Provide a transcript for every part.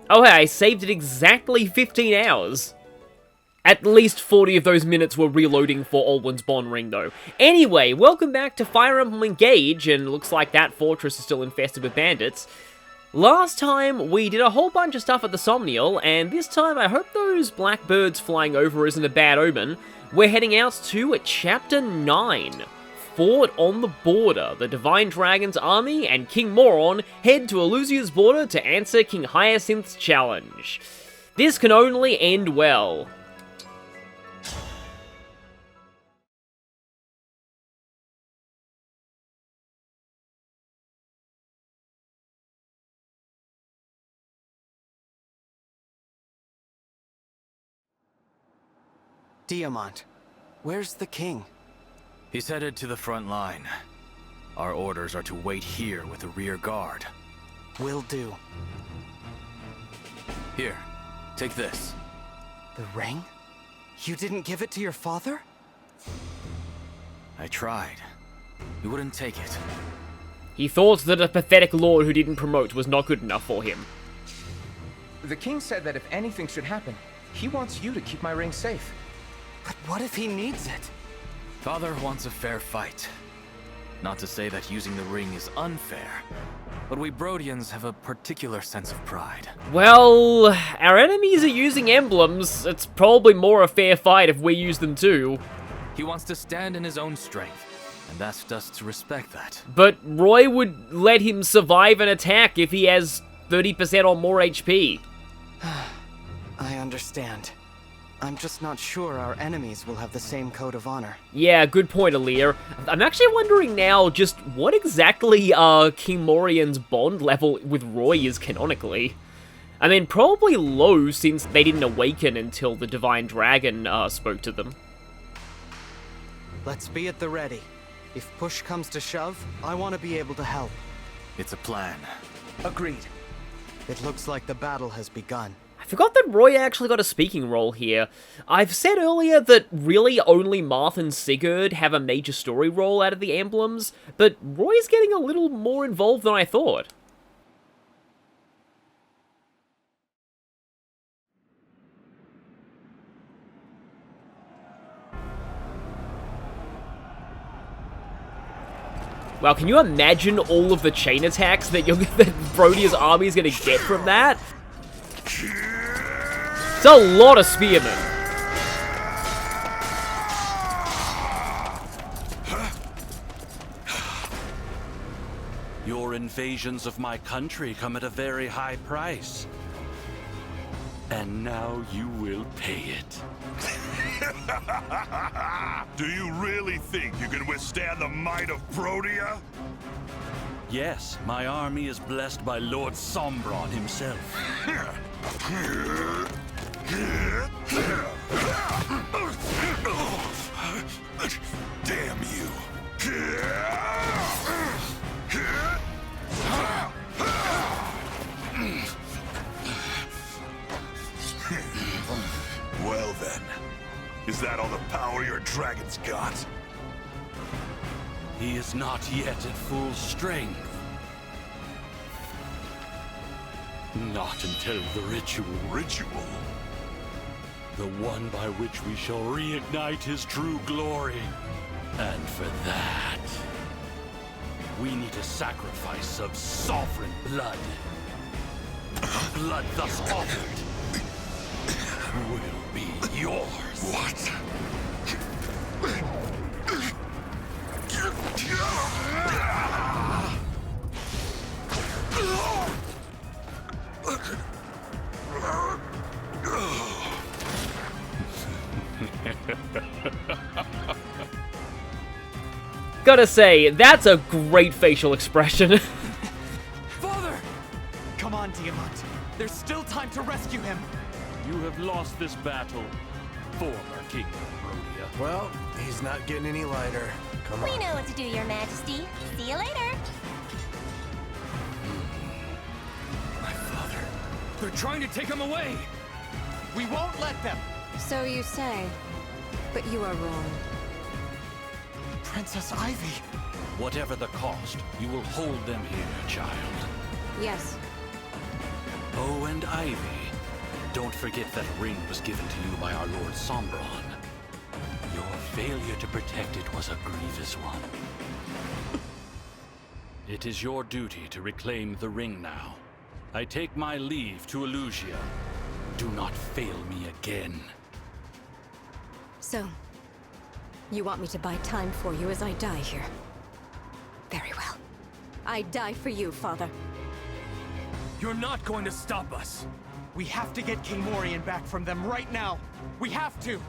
Oh hey, I saved it exactly 15 hours. At least 40 of those minutes were reloading for Alwyn's Bond Ring, though. Anyway, welcome back to Fire Emblem Engage, and looks like that fortress is still infested with bandits. Last time, we did a whole bunch of stuff at the Somnial, and this time I hope those black birds flying over isn't a bad omen. We're heading out to Chapter 9. Fort on the Border. The Divine Dragon's army and King Moron head to Elusia's border to answer King Hyacinth's challenge. This can only end well. Diamant, where's the king? He's headed to the front line. Our orders are to wait here with the rear guard. Will do. Here, take this. The ring? You didn't give it to your father? I tried. He wouldn't take it. He thought that a pathetic lord who didn't promote was not good enough for him. The king said that if anything should happen, he wants you to keep my ring safe. But what if he needs it? Father wants a fair fight. Not to say that using the ring is unfair, but we Brodians have a particular sense of pride. Well, our enemies are using emblems. It's probably more a fair fight if we use them too. He wants to stand in his own strength, and asked us to respect that. But Roy would let him survive an attack if he has 30% or more HP. I understand. I'm just not sure our enemies will have the same code of honor. Yeah, good point, Alear. I'm actually wondering now just what exactly King Morion's bond level with Roy is canonically. I mean, probably low since they didn't awaken until the Divine Dragon spoke to them. Let's be at the ready. If push comes to shove, I want to be able to help. It's a plan. Agreed. It looks like the battle has begun. I forgot that Roy actually got a speaking role here. I've said earlier that really only Marth and Sigurd have a major story role out of the emblems, but Roy's getting a little more involved than I thought. Wow, can you imagine all of the chain attacks that Brodia's army is going to get from that? It's a lot of spearmen. Your invasions of my country come at a very high price. And now you will pay it. Do you really think you can withstand the might of Brodia? Yes, my army is blessed by Lord Sombron himself. Damn you. Well then, is that all the power your dragon's got? He is not yet at full strength. Not until the ritual. Ritual? The one by which we shall reignite his true glory. And for that, we need a sacrifice of sovereign blood. Blood thus offered will be yours. What? Gotta say, that's a great facial expression. Father! Come on, Diamant. There's still time to rescue him. You have lost this battle, former King of Brodia. Well, he's not getting any lighter. Come on. We know what to do, Your Majesty. See you later. My father. They're trying to take him away! We won't let them. So you say, but you are wrong. Princess Ivy. Whatever the cost, you will hold them here, child. Yes. Oh, and Ivy. Don't forget that ring was given to you by our Lord Sombron. Your failure to protect it was a grievous one. It is your duty to reclaim the ring now. I take my leave to Elusia. Do not fail me again. So, you want me to buy time for you as I die here? Very well. I die for you, Father. You're not going to stop us. We have to get King Morion back from them right now. We have to.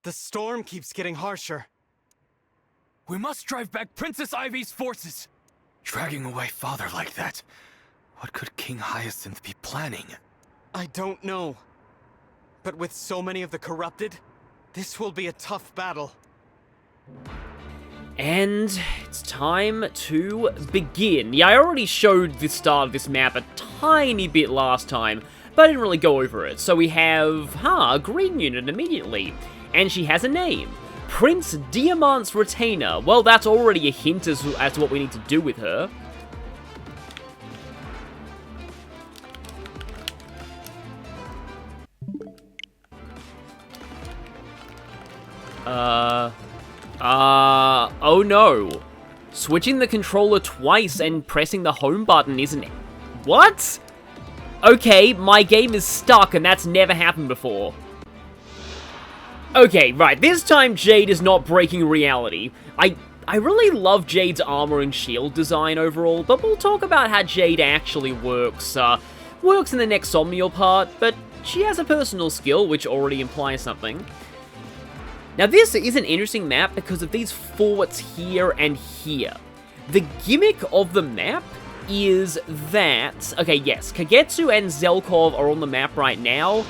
The storm keeps getting harsher. We must drive back Princess Ivy's forces. Dragging away Father like that. What could King Hyacinth be planning? I don't know. But with so many of the corrupted, this will be a tough battle. And it's time to begin. Yeah, I already showed the start of this map a tiny bit last time, but I didn't really go over it. So we have, a green unit immediately. And she has a name. Prince Diamant's Retainer. Well, that's already a hint as to what we need to do with her. Oh no. Switching the controller twice and pressing the home button isn't... What? Okay, my game is stuck and that's never happened before. Okay, right, this time Jade is not breaking reality. I really love Jade's armor and shield design overall, but we'll talk about how Jade actually works in the next Somnial part, but she has a personal skill, which already implies something. Now this is an interesting map because of these forts here and here. The gimmick of the map is that... Okay, yes, Kagetsu and Zelkov are on the map right now.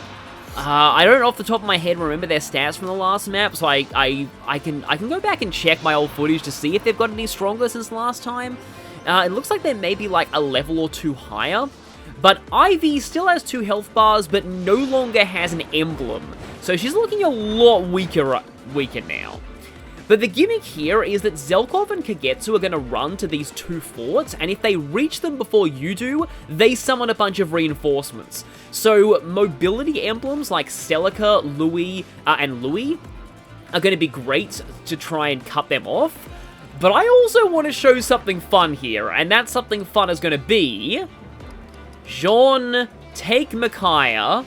I don't off the top of my head remember their stats from the last map, so I can go back and check my old footage to see if they've got any stronger since last time. It looks like they may be like a level or two higher. But Ivy still has 2 health bars, but no longer has an emblem. So she's looking a lot weaker now. But the gimmick here is that Zelkov and Kagetsu are going to run to these 2 forts, and if they reach them before you do, they summon a bunch of reinforcements. So mobility emblems like Celica, Louis, and Louis are going to be great to try and cut them off. But I also want to show something fun here, and that something fun is going to be... Jean, take Micaiah.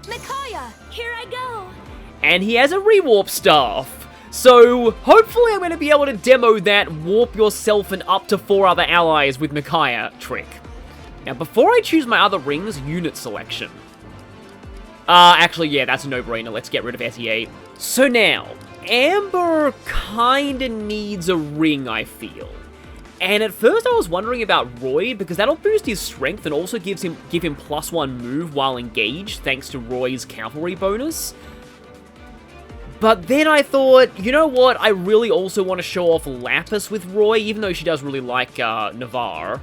Micaiah, here I go. And he has a rewarp staff. So, hopefully I'm going to be able to demo that warp yourself and up to 4 other allies with Micaiah trick. Now, before I choose my other rings, unit selection. Actually, yeah, that's a no-brainer. Let's get rid of SE8. So now, Amber kinda needs a ring, I feel. And at first I was wondering about Roy, because that'll boost his strength and also give him +1 move while engaged, thanks to Roy's cavalry bonus. But then I thought, you know what, I really also want to show off Lapis with Roy, even though she does really like Navarre.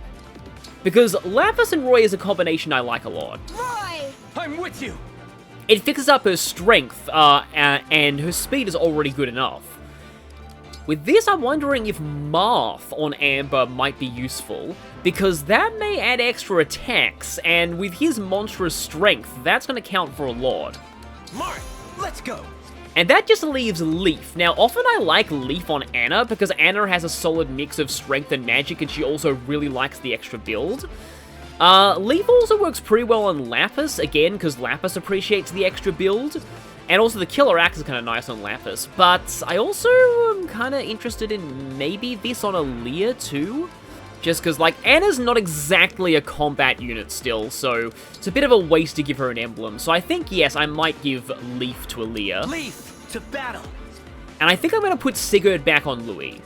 Because Lapis and Roy is a combination I like a lot. Roy! I'm with you! It fixes up her strength, and her speed is already good enough. With this, I'm wondering if Marth on Amber might be useful, because that may add extra attacks, and with his monstrous strength, that's going to count for a lot. Marth, let's go! And that just leaves Leaf. Now, often I like Leaf on Anna, because Anna has a solid mix of strength and magic, and she also really likes the extra build. Leaf also works pretty well on Lapis, again, because Lapis appreciates the extra build. And also the Killer Axe is kind of nice on Lapis. But I also am kind of interested in maybe this on Aaliyah too. Just because, like, Anna's not exactly a combat unit still, so it's a bit of a waste to give her an emblem. So I think, yes, I might give Leaf to Aaliyah. Leaf, to battle! And I think I'm going to put Sigurd back on Louis.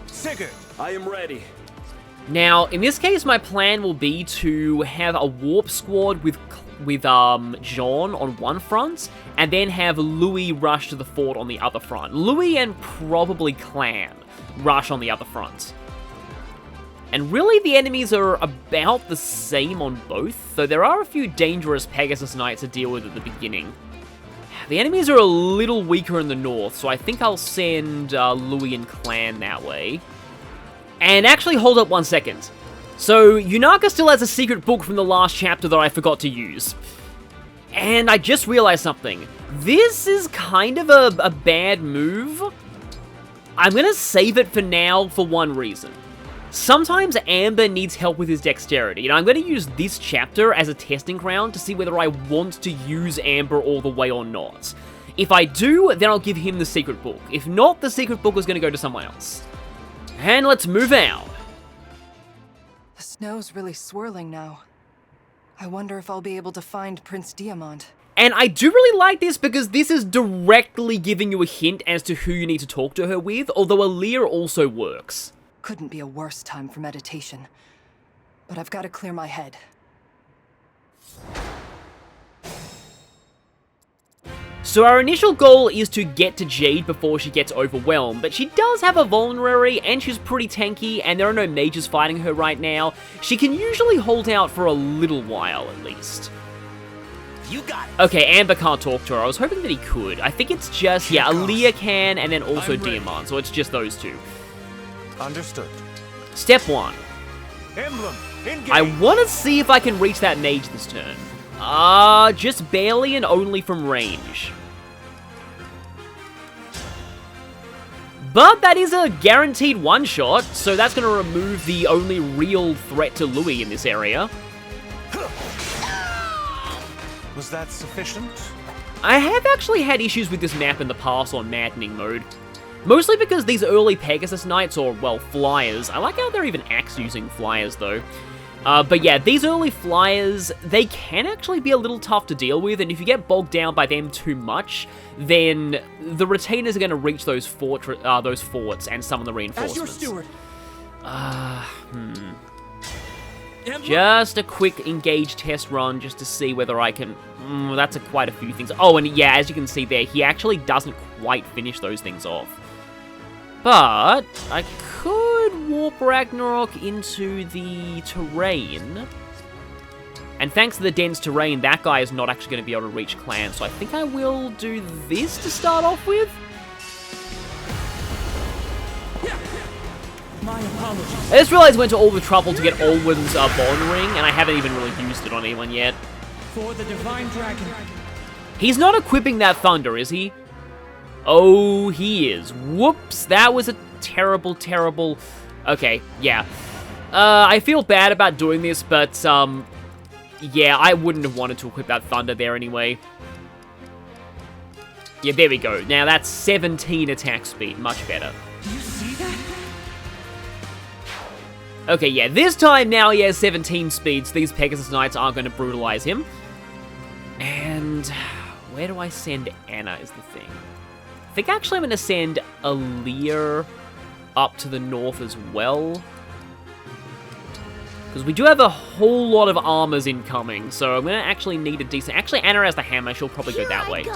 Sigurd! I am ready. Now, in this case, my plan will be to have a warp squad with Jean on one front, and then have Louis rush to the fort on the other front. Louis and probably Clan rush on the other front. And really, the enemies are about the same on both, though there are a few dangerous Pegasus Knights to deal with at the beginning. The enemies are a little weaker in the north, so I think I'll send Louis and Clan that way. And actually, hold up 1 second. So, Yunaka still has a secret book from the last chapter that I forgot to use. And I just realized something. This is kind of a bad move. I'm gonna save it for now for one reason. Sometimes Amber needs help with his dexterity, and I'm gonna use this chapter as a testing ground to see whether I want to use Amber all the way or not. If I do, then I'll give him the secret book. If not, the secret book is gonna go to someone else. And let's move out. The snow's really swirling now. I wonder if I'll be able to find Prince Diamant. And I do really like this because this is directly giving you a hint as to who you need to talk to her with, although Aaliyah also works. Couldn't be a worse time for meditation. But I've got to clear my head. So our initial goal is to get to Jade before she gets overwhelmed, but she does have a vulnerary, and she's pretty tanky, and there are no mages fighting her right now. She can usually hold out for a little while, at least. You got it. Okay, Amber can't talk to her. I was hoping that he could. I think it's just, yeah, Aaliyah can, and then also Diamant, so it's just those two. Understood. Step 1. Emblem, engage. I want to see if I can reach that mage this turn. Just barely and only from range. But that is a guaranteed one-shot, so that's going to remove the only real threat to Louis in this area. Was that sufficient? I have actually had issues with this map in the past on Maddening mode. Mostly because these early Pegasus Knights, or, well, Flyers, I like how they're even axe-using Flyers, though. But yeah, these early Flyers, they can actually be a little tough to deal with, and if you get bogged down by them too much, then the Retainers are going to reach those forts and summon the reinforcements. As your steward. Just a quick engage test run just to see whether I can... that's quite a few things. Oh, and yeah, as you can see there, he actually doesn't quite finish those things off. But I could warp Ragnarok into the terrain. And thanks to the dense terrain, that guy is not actually going to be able to reach Clan. So I think I will do this to start off with. My apologies. I just realized I went to all the trouble to get Olwen's Bond Ring, and I haven't even really used it on anyone yet. For the Divine Dragon. He's not equipping that Thunder, is he? Oh, he is. Whoops, that was a terrible, terrible... Okay, yeah. I feel bad about doing this, but, yeah, I wouldn't have wanted to equip that Thunder there anyway. Yeah, there we go. Now that's 17 attack speed. Much better. Do you see that? Okay, yeah, this time now he has 17 speeds. These Pegasus Knights aren't going to brutalize him. And where do I send Anna is the thing. I think actually I'm going to send Aaliyah up to the north as well. Because we do have a whole lot of armors incoming, so I'm going to actually need a decent... Actually, Anna has the hammer. She'll probably go that way.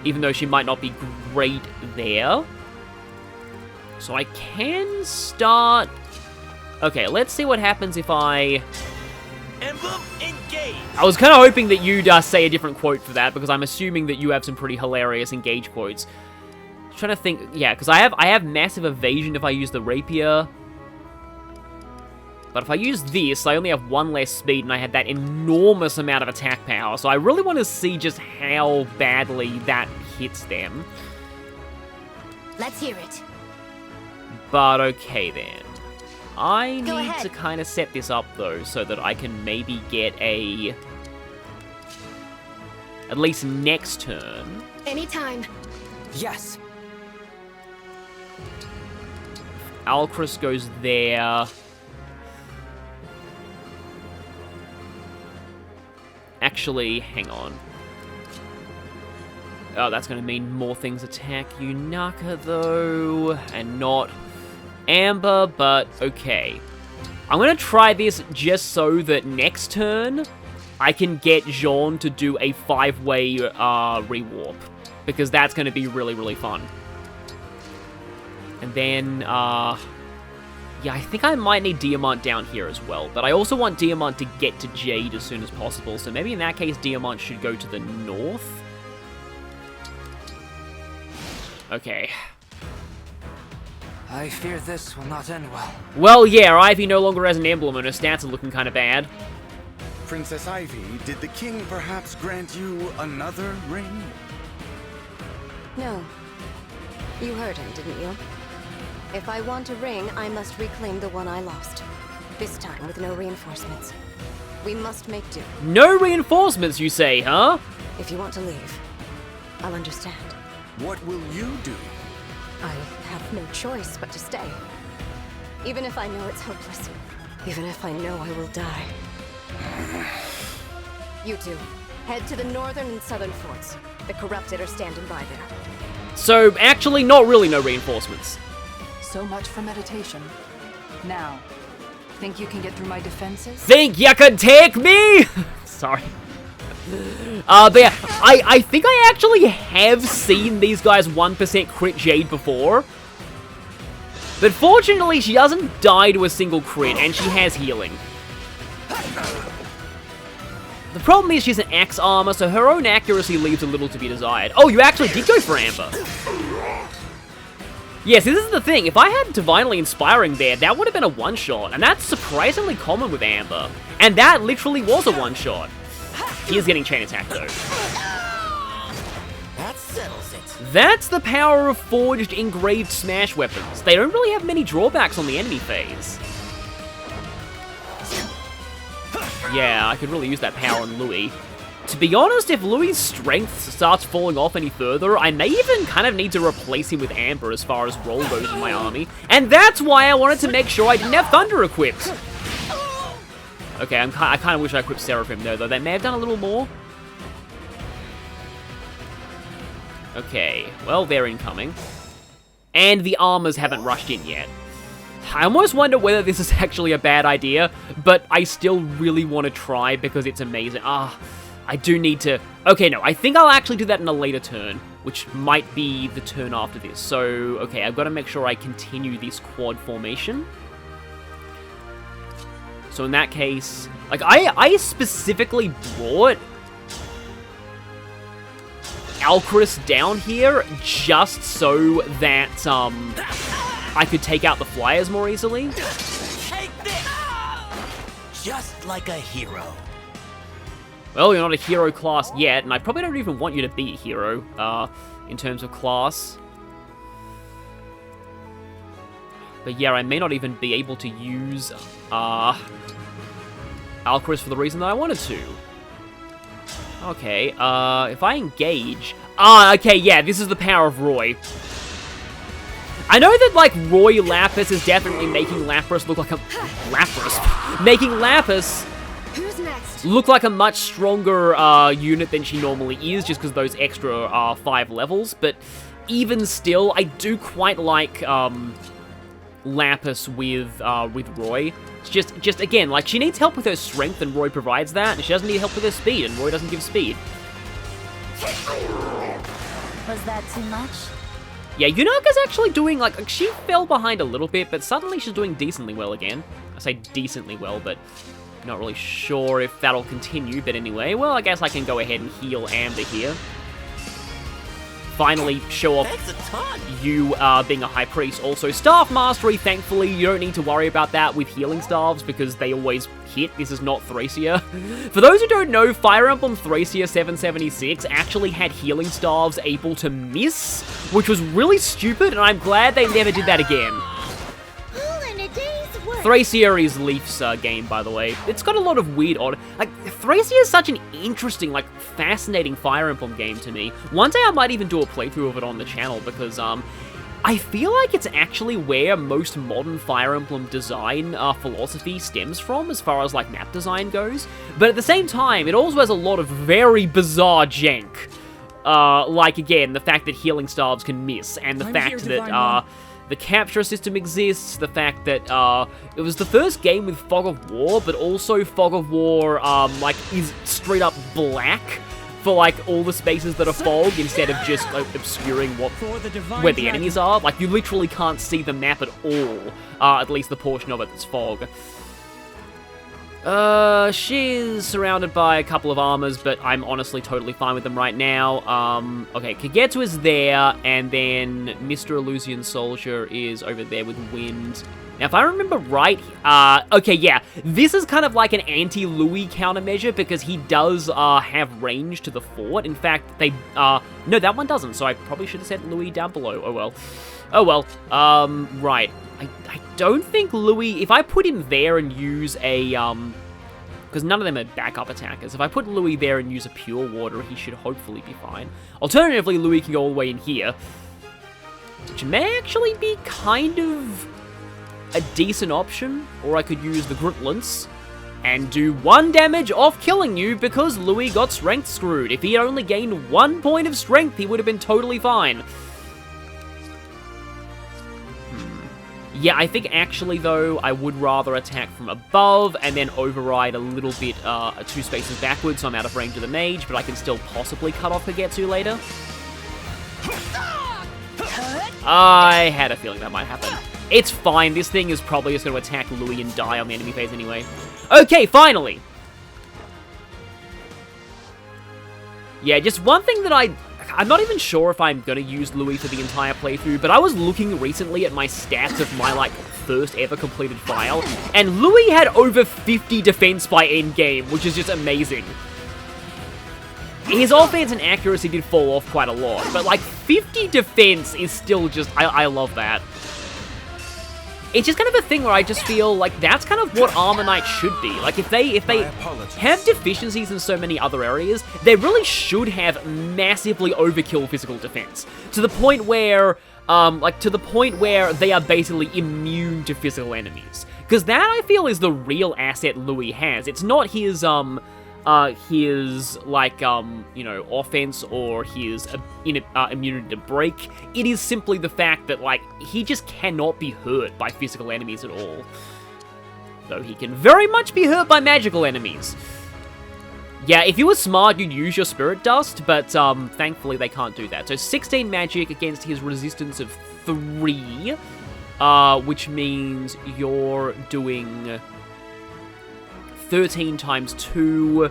Even though she might not be great there. So I can start... Okay, let's see what happens if I... Emblem, engage. I was kind of hoping that you'd say a different quote for that, because I'm assuming that you have some pretty hilarious engage quotes. Trying to think... Yeah, because I have massive evasion if I use the rapier. But if I use this, I only have one less speed, and I had that enormous amount of attack power. So I really want to see just how badly that hits them. Let's hear it. But okay then. I Go need ahead. to kind of set this up, though, so that I can maybe get a... At least next turn. Anytime. Yes. Alcrus goes there. Actually, hang on. Oh, that's going to mean more things attack Yunaka, though, and not Amber, but okay. I'm going to try this just so that next turn, I can get Jean to do a 5-way rewarp, because that's going to be really, really fun. And then, yeah, I think I might need Diamant down here as well, but I also want Diamant to get to Jade as soon as possible, so maybe in that case, Diamant should go to the north. Okay. I fear this will not end well. Well, yeah, Ivy no longer has an emblem and her stats are looking kind of bad. Princess Ivy, did the king perhaps grant you another ring? No. You heard him, didn't you? If I want a ring, I must reclaim the one I lost. This time with no reinforcements. We must make do. No reinforcements, you say, huh? If you want to leave, I'll understand. What will you do? I have no choice but to stay. Even if I know it's hopeless. Even if I know I will die. You two, head to the northern and southern forts. The corrupted are standing by there. So, actually, not really no reinforcements. So much for meditation. Now, think you can get through my defenses? Think you could take me? Sorry. But yeah, I think I actually have seen these guys 1% crit Jade before. But fortunately, she doesn't die to a single crit, and she has healing. The problem is she's an axe armor, so her own accuracy leaves a little to be desired. Oh, you actually did go for Amber. Yes, this is the thing. If I had Divinely Inspiring there, that would have been a one-shot, and that's surprisingly common with Amber. And that literally was a one-shot. He is getting chain attack, though. That settles it. That's the power of forged engraved smash weapons. They don't really have many drawbacks on the enemy phase. Yeah, I could really use that power on Louis. To be honest, if Louis' strength starts falling off any further, I may even kind of need to replace him with Amber as far as roll goes in my army. And that's why I wanted to make sure I didn't have Thunder equipped. Okay, I kind of wish I equipped Seraphim there, though. They may have done a little more. Okay, well, they're incoming. And the armors haven't rushed in yet. I almost wonder whether this is actually a bad idea, but I still really want to try because it's amazing. I do need to... Okay, no, I think I'll actually do that in a later turn, which might be the turn after this. So, okay, I've got to make sure I continue this quad formation. So in that case, like, I specifically brought Alcris down here just so that, I could take out the flyers more easily. Take this! Just like a hero. Well, you're not a hero class yet, and I probably don't even want you to be a hero, in terms of class. But yeah, I may not even be able to use, Alcris for the reason that I wanted to. Okay, if I engage... okay, yeah, this is the power of Roy. I know that, like, Roy Lapis is definitely making Lapras look like a... Making Lapis Who's next? look like a much stronger, unit than she normally is, just because of those extra, 5 levels, but even still, I do quite like, Lapis with Roy. It's just, again, like, she needs help with her strength, and Roy provides that, and she doesn't need help with her speed, and Roy doesn't give speed. Was that too much? Yeah, Yunaka's actually doing, like, she fell behind a little bit, but suddenly she's doing decently well again. I say decently well, but not really sure if that'll continue, but anyway, well, I guess I can go ahead and heal Amber here. Finally show off you being a high priest. Also, staff mastery, thankfully, you don't need to worry about that with healing staves because they always hit. This is not Thracia. For those who don't know, Fire Emblem Thracia 776 actually had healing staves able to miss, which was really stupid, and I'm glad they never did that again. Thracia is Leaf's game, by the way. It's got a lot of weird, odd... Like, Thracia is such an interesting, like, fascinating Fire Emblem game to me. One day I might even do a playthrough of it on the channel, because, I feel like it's actually where most modern Fire Emblem design philosophy stems from, as far as, like, map design goes. But at the same time, it also has a lot of very bizarre jank. Like, again, the fact that healing staves can miss, and the fact that, the capture system exists, the fact that, it was the first game with Fog of War, but also Fog of War, like, is straight up black for, like, all the spaces that are fog, instead of just, like, obscuring where the enemies are. Like, you literally can't see the map at all, at least the portion of it that's fog. She's surrounded by a couple of armors, but I'm honestly totally fine with them right now. Okay, Kagetsu is there, and then Mr. Illusion Soldier is over there with Wind. Now, if I remember right, okay, yeah, this is kind of like an anti-Louis countermeasure, because he does, have range to the fort. In fact, they, no, that one doesn't, so I probably should have set Louis down below. Oh, well. Oh, well. Right. I don't think Louis, if I put him there and use a, because none of them are backup attackers. If I put Louis there and use a Pure Water, he should hopefully be fine. Alternatively, Louis can go all the way in here, which may actually be kind of a decent option. Or I could use the Gruntlance and do 1 damage off killing you, because Louis got strength screwed. If he had only gained 1 point of strength, he would have been totally fine. Yeah, I think actually, though, I would rather attack from above and then override a little bit 2 spaces backwards, so I'm out of range of the mage, but I can still possibly cut off Kagetsu later. I had a feeling that might happen. It's fine, this thing is probably just going to attack Louis and die on the enemy phase anyway. Okay, finally! Yeah, just one thing that I'm not even sure if I'm going to use Louis for the entire playthrough, but I was looking recently at my stats of my, like, first ever completed file, and Louis had over 50 defense by endgame, which is just amazing. His offense and accuracy did fall off quite a lot, but, like, 50 defense is still just, I love that. It's just kind of a thing where I just feel like that's kind of what Armor Knight should be. Like, if they have deficiencies in so many other areas, they really should have massively overkill physical defense. To the point where, they are basically immune to physical enemies. Because that, I feel, is the real asset Louis has. It's not his, you know, offense or his immunity to break. It is simply the fact that, like, he just cannot be hurt by physical enemies at all. Though he can very much be hurt by magical enemies. Yeah, if you were smart, you'd use your Spirit Dust, but, thankfully they can't do that. So 16 magic against his resistance of 3, which means you're doing 13 times 2.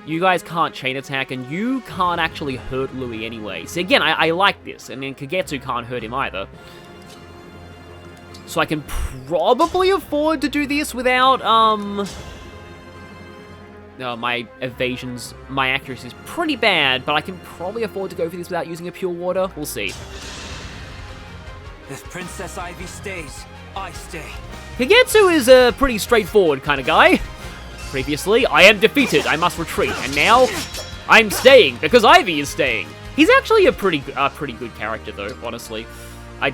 You guys can't chain attack, and you can't actually hurt Louis anyway. So again, I like this, and then Kagetsu can't hurt him either. So I can probably afford to do this without, no, my accuracy is pretty bad, but I can probably afford to go for this without using a Pure Water. We'll see. If Princess Ivy stays, I stay. Kagetsu is a pretty straightforward kind of guy. Previously, I am defeated, I must retreat, and now, I'm staying, because Ivy is staying. He's actually a pretty good character, though, honestly. I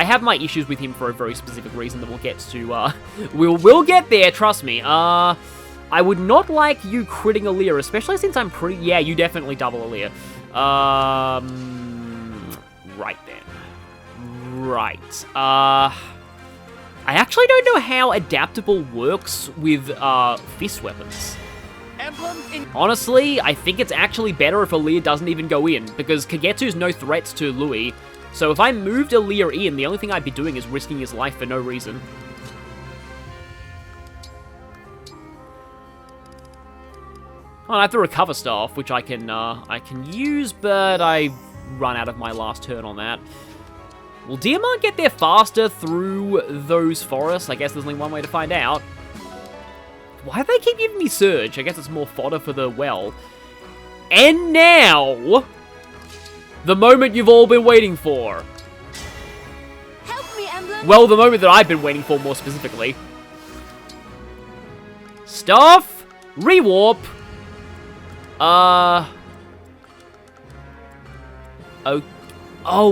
have my issues with him for a very specific reason that we'll get to, we'll get there, trust me. I would not like you critting Aaliyah, especially since I'm yeah, you definitely double Aaliyah. Right then. Right, I actually don't know how adaptable works with, fist weapons. Emblem Honestly, I think it's actually better if Aaliyah doesn't even go in, because Kagetsu's no threats to Louis, so if I moved Aaliyah in, the only thing I'd be doing is risking his life for no reason. Oh, I have the Recover Staff, which I can use, but I run out of my last turn on that. Will Diamant get there faster through those forests? I guess there's only one way to find out. Why do they keep giving me Surge? I guess it's more fodder for the well. And now, the moment you've all been waiting for. Help me, Emblem. Well, the moment that I've been waiting for more specifically. Staff, rewarp. Oh,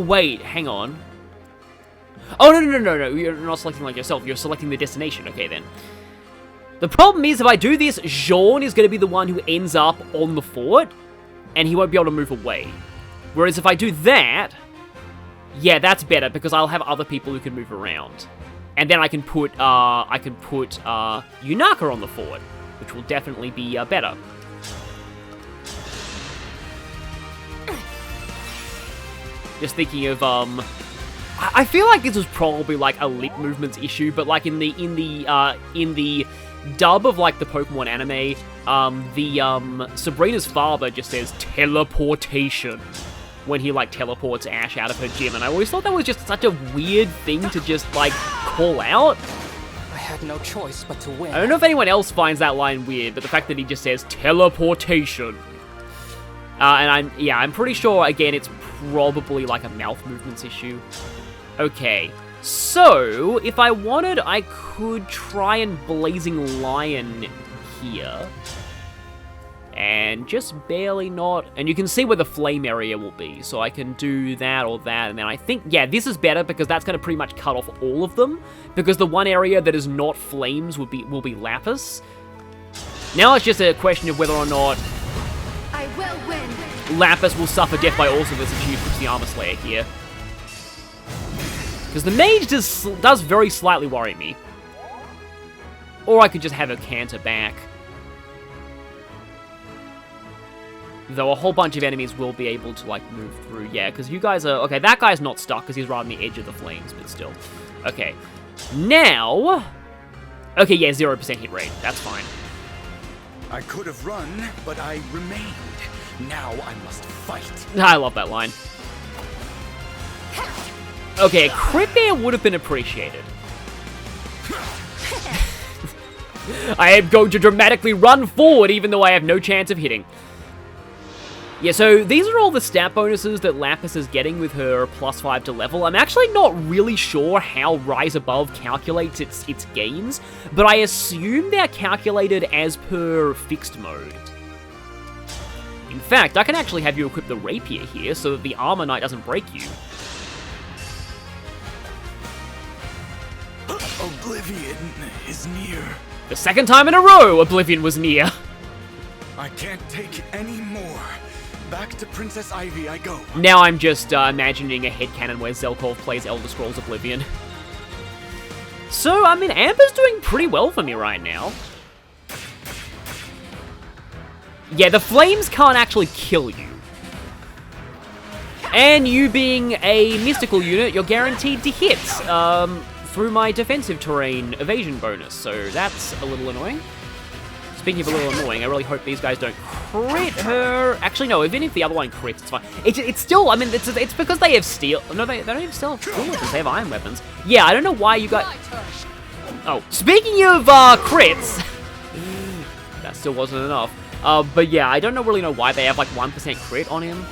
wait, hang on. Oh, no, you're not selecting like yourself, you're selecting the destination, okay then. The problem is, if I do this, Jean is going to be the one who ends up on the fort, and he won't be able to move away. Whereas if I do that, yeah, that's better, because I'll have other people who can move around. And then I can put Yunaka on the fort, which will definitely be better. Just thinking of, I feel like this was probably like a lip movements issue, but like in the dub of, like, the Pokemon anime, Sabrina's father just says teleportation when he, like, teleports Ash out of her gym, and I always thought that was just such a weird thing to just, like, call out. I had no choice but to win. I don't know if anyone else finds that line weird, but the fact that he just says teleportation. And I'm pretty sure, again, it's probably, like, a mouth movements issue. Okay. So, if I wanted, I could try and Blazing Lion here. And just barely not... And you can see where the flame area will be. So I can do that or that. And then I think, yeah, this is better because that's going to pretty much cut off all of them. Because the one area that is not flames will be Lapis. Now it's just a question of whether or not... I will win. Lapis will suffer death by Ulcerus if she equips the Armor Slayer here. Because the mage does very slightly worry me. Or I could just have her canter back. Though a whole bunch of enemies will be able to, like, move through. Yeah, because you guys are... Okay, that guy's not stuck because he's right on the edge of the flames, but still. Okay. Now... Okay, yeah, 0% hit rate. That's fine. I could have run, but I remained. Now I must fight. I love that line. Okay, a crit there would have been appreciated. I am going to dramatically run forward even though I have no chance of hitting. Yeah, so these are all the stat bonuses that Lapis is getting with her +5 to level. I'm actually not really sure how Rise Above calculates its gains, but I assume they're calculated as per fixed mode. In fact, I can actually have you equip the Rapier here so that the Armor Knight doesn't break you. Oblivion is near. The second time in a row, Oblivion was near. I can't take any more. Back to Princess Ivy I go. Now I'm just imagining a headcanon where Zelkov plays Elder Scrolls Oblivion. So, I mean, Amber's doing pretty well for me right now. Yeah, the flames can't actually kill you. And you being a mystical unit, you're guaranteed to hit through my defensive terrain evasion bonus, so that's a little annoying. Speaking of a little annoying, I really hope these guys don't crit her. Actually, no, even if the other one crits, it's fine. It's still, I mean, it's because they have steel. No, they don't even still have steel weapons, they have iron weapons. Yeah, I don't know why you got... Oh, speaking of crits... that still wasn't enough. But yeah, I don't really know why they have like 1% crit on him.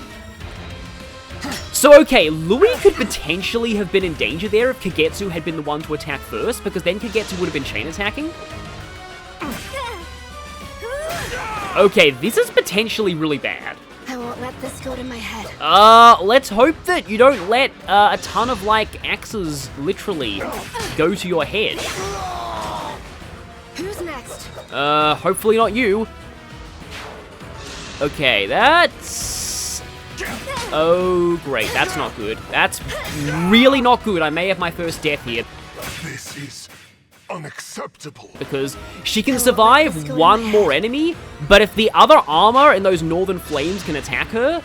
So okay, Louis could potentially have been in danger there if Kagetsu had been the one to attack first, because then Kagetsu would have been chain attacking. Okay, this is potentially really bad. I won't let this go to my head. Let's hope that you don't let a ton of, like, axes, literally, go to your head. Who's next? Hopefully not you. Okay, that's... Oh, great, that's not good. That's really not good. I may have my first death here. This is unacceptable. Because she can survive one more enemy, but if the other armor and those northern flames can attack her...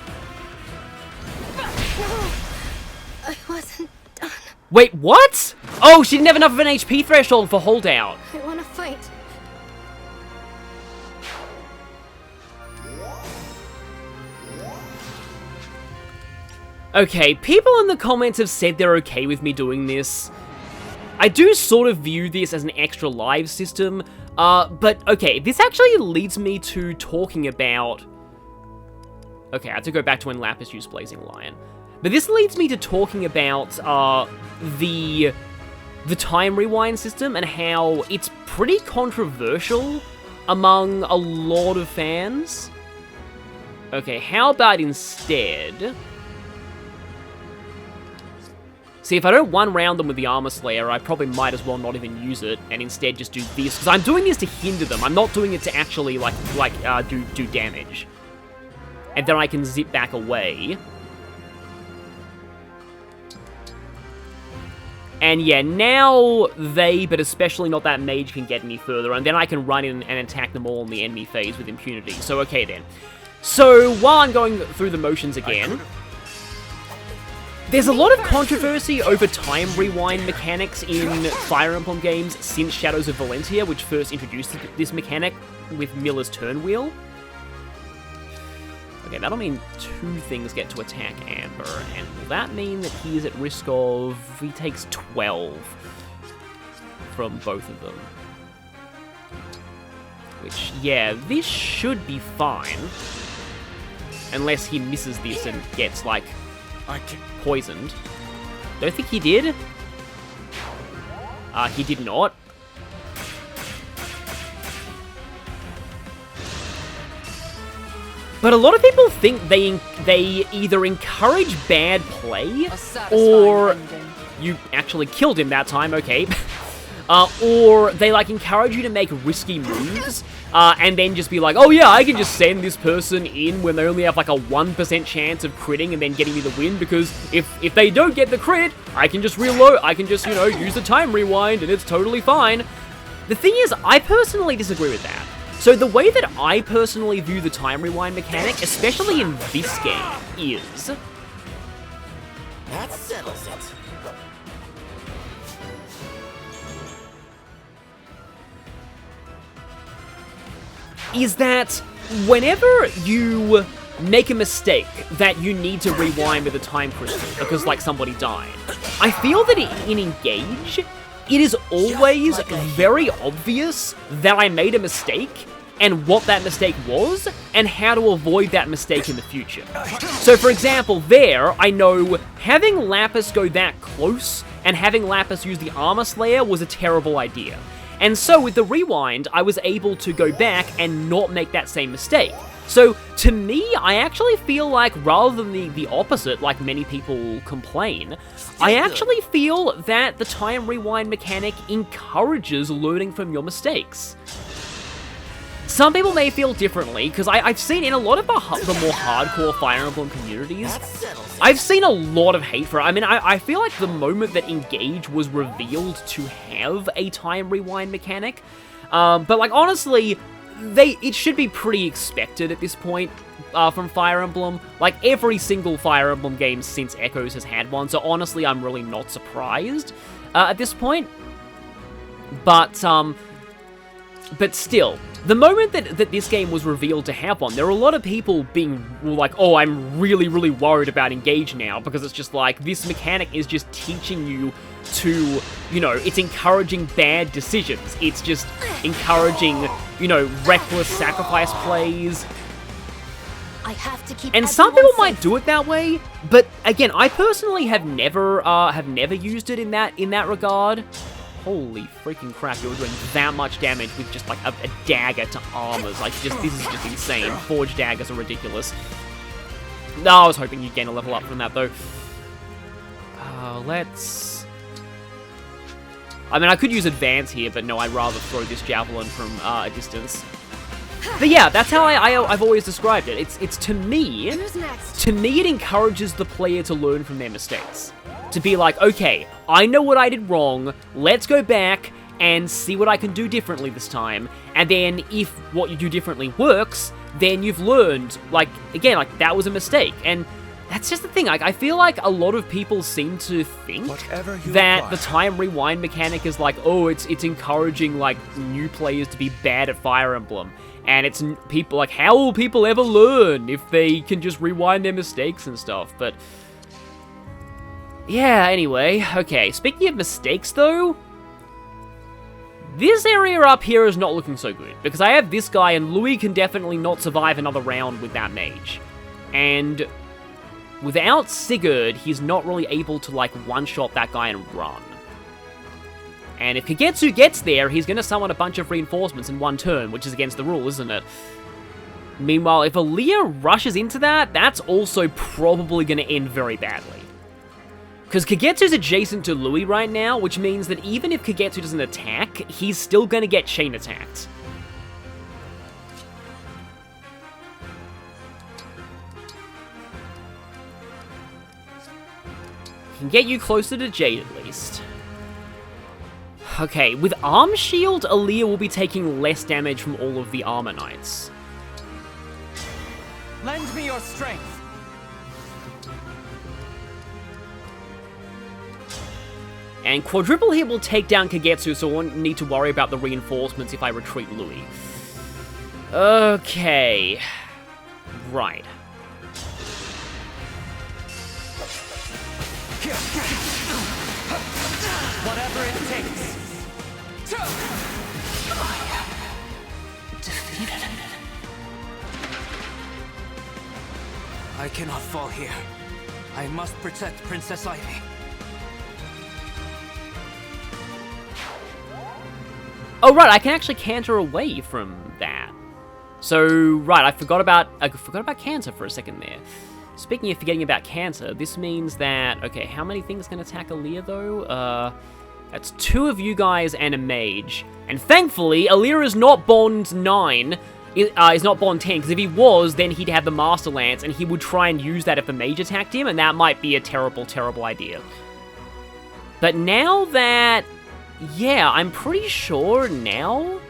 I wasn't done. Wait, what? Oh, she didn't have enough of an HP threshold for holdout. I want to fight. Okay, people in the comments have said they're okay with me doing this. I do sort of view this as an extra live system, but okay, this actually leads me to talking about... Okay, I have to go back to when Lapis used Blazing Lion. But this leads me to talking about the time rewind system and how it's pretty controversial among a lot of fans. Okay, how about instead... See, if I don't one-round them with the Armor Slayer, I probably might as well not even use it, and instead just do this, because I'm doing this to hinder them. I'm not doing it to actually, do damage. And then I can zip back away. And yeah, now they, but especially not that mage, can get any further, and then I can run in and attack them all in the enemy phase with impunity. So, okay then. So, while I'm going through the motions again... There's a lot of controversy over time rewind mechanics in Fire Emblem games since Shadows of Valentia, which first introduced this mechanic with Miller's turn wheel. Okay, that'll mean 2 things get to attack Amber, and will that mean that he is at risk of... he takes 12 from both of them. Which, yeah, this should be fine. Unless he misses this and gets, like, poisoned. Don't think he did. He did not. But a lot of people think they either encourage bad play, or you actually killed him that time, okay. Or they, like, encourage you to make risky moves, and then just be like, oh yeah, I can just send this person in when they only have, like, a 1% chance of critting and then getting me the win, because if they don't get the crit, I can just reload, I can just, you know, use the time rewind, and it's totally fine. The thing is, I personally disagree with that. So the way that I personally view the time rewind mechanic, especially in this game, is... that settles it. Is that whenever you make a mistake that you need to rewind with a time crystal because, like, somebody died, I feel that in Engage, it is always very obvious that I made a mistake and what that mistake was and how to avoid that mistake in the future. So, for example, there, I know having Lapis go that close and having Lapis use the Armor Slayer was a terrible idea. And so, with the rewind, I was able to go back and not make that same mistake. So, to me, I actually feel like, rather than the opposite, like many people complain, I actually feel that the time rewind mechanic encourages learning from your mistakes. Some people may feel differently, because I've seen in a lot of the more hardcore Fire Emblem communities, I've seen a lot of hate for it. I mean, I feel like the moment that Engage was revealed to have a time rewind mechanic, but, like, honestly, it should be pretty expected at this point from Fire Emblem. Like, every single Fire Emblem game since Echoes has had one, so honestly, I'm really not surprised at this point. But still, the moment that this game was revealed to have one, there were a lot of people being like, oh, I'm really, really worried about Engage now, because it's just like, this mechanic is just teaching you to, you know, it's encouraging bad decisions. It's just encouraging, you know, reckless sacrifice plays. I have to keep and some people might do it that way, but again, I personally have never used it in that regard. Holy freaking crap, you're doing that much damage with just, like, a dagger to armors. Like, this is just insane. Forged daggers are ridiculous. No, I was hoping you'd gain a level up from that, though. Let's... I mean, I could use Advance here, but no, I'd rather throw this Javelin from a distance. But yeah, that's how I've always described it. It's to me, it encourages the player to learn from their mistakes. To be like, okay, I know what I did wrong, let's go back and see what I can do differently this time. And then if what you do differently works, then you've learned, like, again, like, that was a mistake. And that's just the thing, like, I feel like a lot of people seem to think that the time rewind mechanic is like, oh, it's encouraging, like, new players to be bad at Fire Emblem. And it's people, like, how will people ever learn if they can just rewind their mistakes and stuff? But yeah, anyway, okay, speaking of mistakes, though, this area up here is not looking so good, because I have this guy, and Louis can definitely not survive another round with that mage. And without Sigurd, he's not really able to, like, one-shot that guy and run. And if Kagetsu gets there, he's gonna summon a bunch of reinforcements in one turn, which is against the rule, isn't it? Meanwhile, if Aaliyah rushes into that, that's also probably gonna end very badly. Because Kagetsu's adjacent to Louis right now, which means that even if Kagetsu doesn't attack, he's still gonna get chain attacked. Can get you closer to Jade at least. Okay, with Arm Shield, Aaliyah will be taking less damage from all of the Armor Knights. Lend me your strength. And quadruple hit will take down Kagetsu, so I won't need to worry about the reinforcements if I retreat Louis. Okay. Right. Whatever it takes. Defeated. I cannot fall here. I must protect Princess Ivy. Oh, right, I can actually canter away from that. So, right, I forgot about canter for a second there. Speaking of forgetting about canter, this means that... Okay, how many things can attack Aaliyah, though? That's 2 of you guys and a mage. And thankfully, Aaliyah is not Bond 9. Is not Bond 10, because if he was, then he'd have the Master Lance, and he would try and use that if the mage attacked him, and that might be a terrible, terrible idea. But now that... Yeah, I'm pretty sure now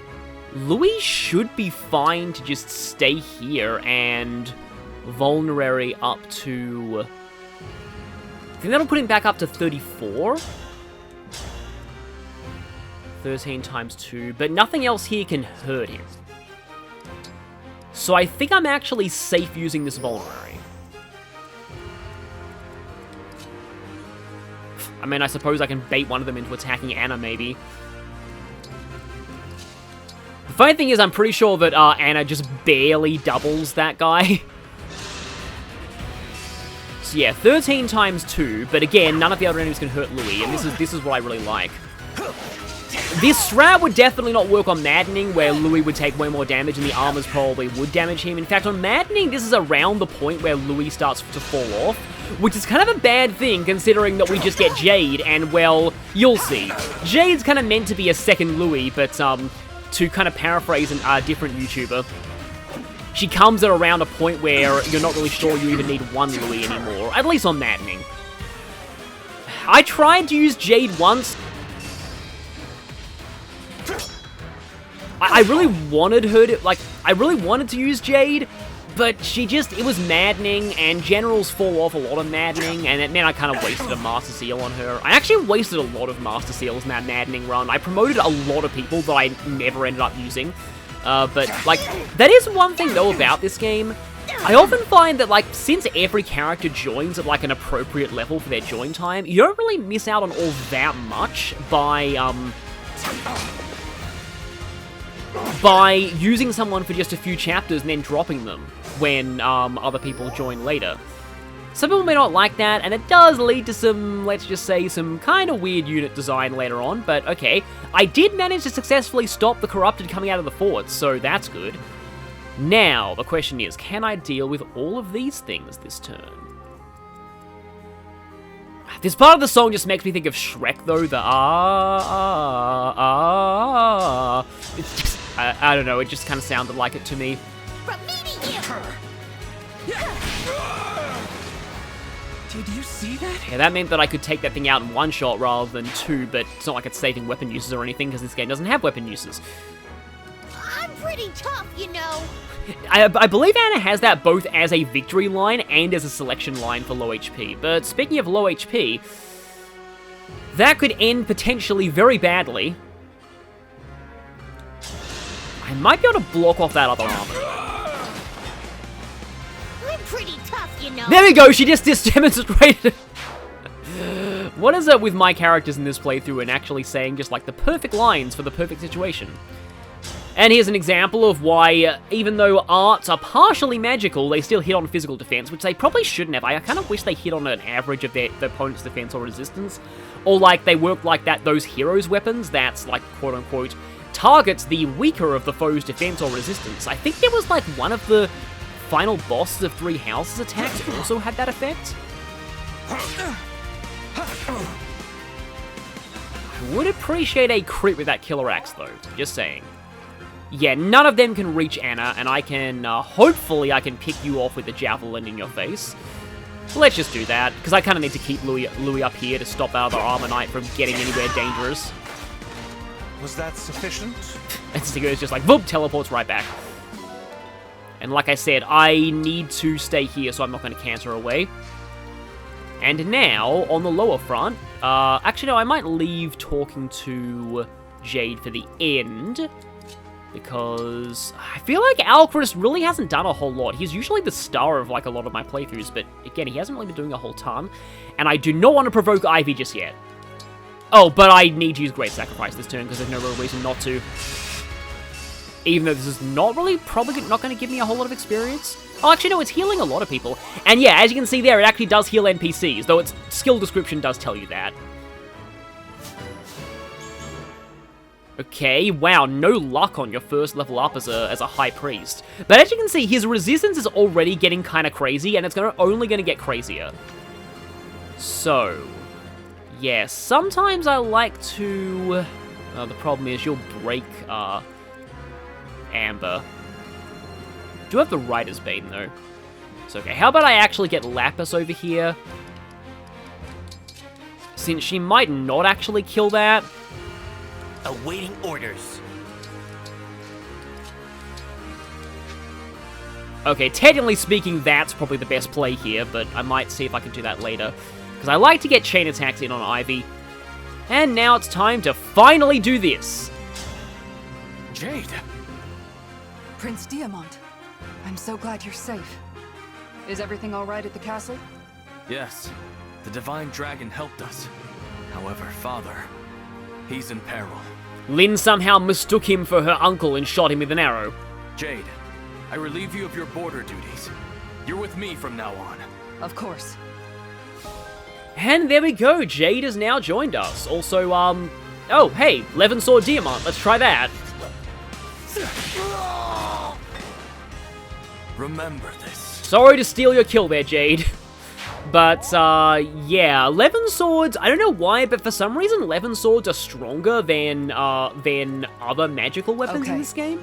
Louis should be fine to just stay here and vulnerary up to... I think that'll put him back up to 34? 13 times 2, but nothing else here can hurt him. So I think I'm actually safe using this vulnerary. I mean, I suppose I can bait one of them into attacking Anna, maybe. The funny thing is, I'm pretty sure that Anna just barely doubles that guy. So yeah, 13 times 2, but again, none of the other enemies can hurt Louis, and this is what I really like. This strat would definitely not work on Maddening, where Louis would take way more damage and the armors probably would damage him. In fact, on Maddening, this is around the point where Louis starts to fall off, which is kind of a bad thing, considering that we just get Jade, and, well, you'll see. Jade's kind of meant to be a second Louis, but, to kind of paraphrase a different YouTuber, she comes at around a point where you're not really sure you even need one Louis anymore, at least on Maddening. I tried to use Jade once. I really wanted her to, like, I really wanted to use Jade, but she just, it was maddening, and generals fall off a lot of maddening, and it meant I kind of wasted a Master Seal on her. I actually wasted a lot of Master Seals in that maddening run. I promoted a lot of people that I never ended up using, but, like, that is one thing, though, about this game. I often find that, like, since every character joins at, like, an appropriate level for their join time, you don't really miss out on all that much by using someone for just a few chapters and then dropping them when other people join later. Some people may not like that, and it does lead to some, let's just say, some kind of weird unit design later on, but okay. I did manage to successfully stop the Corrupted coming out of the fort, so that's good. Now, the question is, can I deal with all of these things this turn? This part of the song just makes me think of Shrek, though, the It's just, I don't know, it just kind of sounded like it to me. Did you see that? Yeah, that meant that I could take that thing out in one shot rather than 2, but it's not like it's saving weapon uses or anything, because this game doesn't have weapon uses. I'm pretty tough, you know. I believe Anna has that both as a victory line and as a selection line for low HP, but speaking of low HP, that could end potentially very badly. I might be able to block off that other armor. I'm pretty tough, you know. There we go, she just demonstrated. What is it with my characters in this playthrough and actually saying just like the perfect lines for the perfect situation? And here's an example of why, even though arts are partially magical, they still hit on physical defense, which they probably shouldn't have. I kind of wish they hit on an average of their opponent's defense or resistance. Or like they work like that, those heroes' weapons, that's like quote-unquote targets the weaker of the foe's defense or resistance. I think there was like one of the final bosses of Three Houses attacks also had that effect. I would appreciate a crit with that killer axe though, just saying. Yeah, none of them can reach Anna, and I can, hopefully I can pick you off with the javelin in your face. Let's just do that, because I kind of need to keep Louis up here to stop that other Armor Knight from getting anywhere dangerous. Was that sufficient? And Stiggo's just like, boop, teleports right back. And like I said, I need to stay here, so I'm not going to canter away. And now, on the lower front, actually no, I might leave talking to Jade for the end, because I feel like Alcrest really hasn't done a whole lot. He's usually the star of, like, a lot of my playthroughs, but again, he hasn't really been doing a whole ton, and I do not want to provoke Ivy just yet. Oh, but I need to use Great Sacrifice this turn, because there's no real reason not to. Even though this is not really, probably not going to give me a whole lot of experience. Oh, actually, no, it's healing a lot of people. And yeah, as you can see there, it actually does heal NPCs, though its skill description does tell you that. Okay, wow, no luck on your first level up as a High Priest. But as you can see, his resistance is already getting kind of crazy, and it's only going to get crazier. So, yeah, sometimes I like to... the problem is you'll break Amber. Do have the Rider's Bane, though. So, okay, how about I actually get Lapis over here? Since she might not actually kill that. Awaiting orders. Okay, technically speaking, that's probably the best play here, but I might see if I can do that later. Because I like to get chain attacks in on Ivy. And now it's time to finally do this. Jade! Prince Diamant, I'm so glad you're safe. Is everything all right at the castle? Yes, the Divine Dragon helped us. However, Father, he's in peril. Lyn somehow mistook him for her uncle and shot him with an arrow. Jade, I relieve you of your border duties. You're with me from now on. Of course. And there we go, Jade has now joined us. Also, oh, hey, Levin Sword Diamant, let's try that. Remember this. Sorry to steal your kill there, Jade. But, yeah, Levin Swords, I don't know why, but for some reason, Levin Swords are stronger than other magical weapons in this game.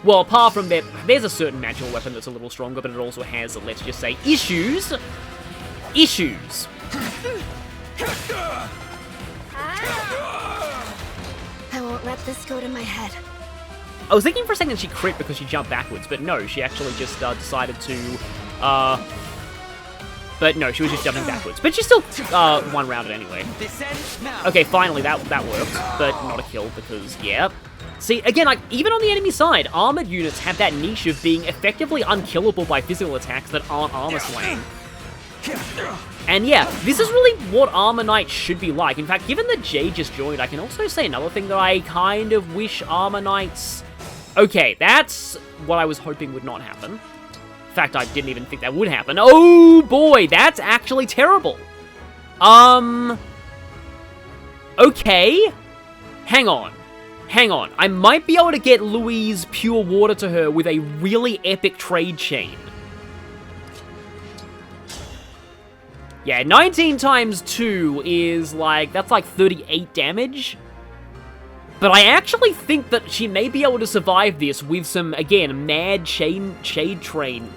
Well, apart from that, there's a certain magical weapon that's a little stronger, but it also has, let's just say, issues. Issues. I won't let this go to my head. I was thinking for a second she crit because she jumped backwards, but no, she actually just decided to, but no, she was just jumping backwards. But she still one-rounded anyway. Okay, finally, that worked, but not a kill because, yeah. See, again, like, even on the enemy side, armored units have that niche of being effectively unkillable by physical attacks that aren't armor slaying. And yeah, this is really what Armor Knights should be like. In fact, given that Jade just joined, I can also say another thing that I kind of wish Armor Knights... Okay, that's what I was hoping would not happen. In fact, I didn't even think that would happen. Oh boy, that's actually terrible. Okay. Hang on. I might be able to get Louise pure water to her with a really epic trade chain. Yeah, 19 times 2 is like, that's like 38 damage. But I actually think that she may be able to survive this with some, again, mad trade chain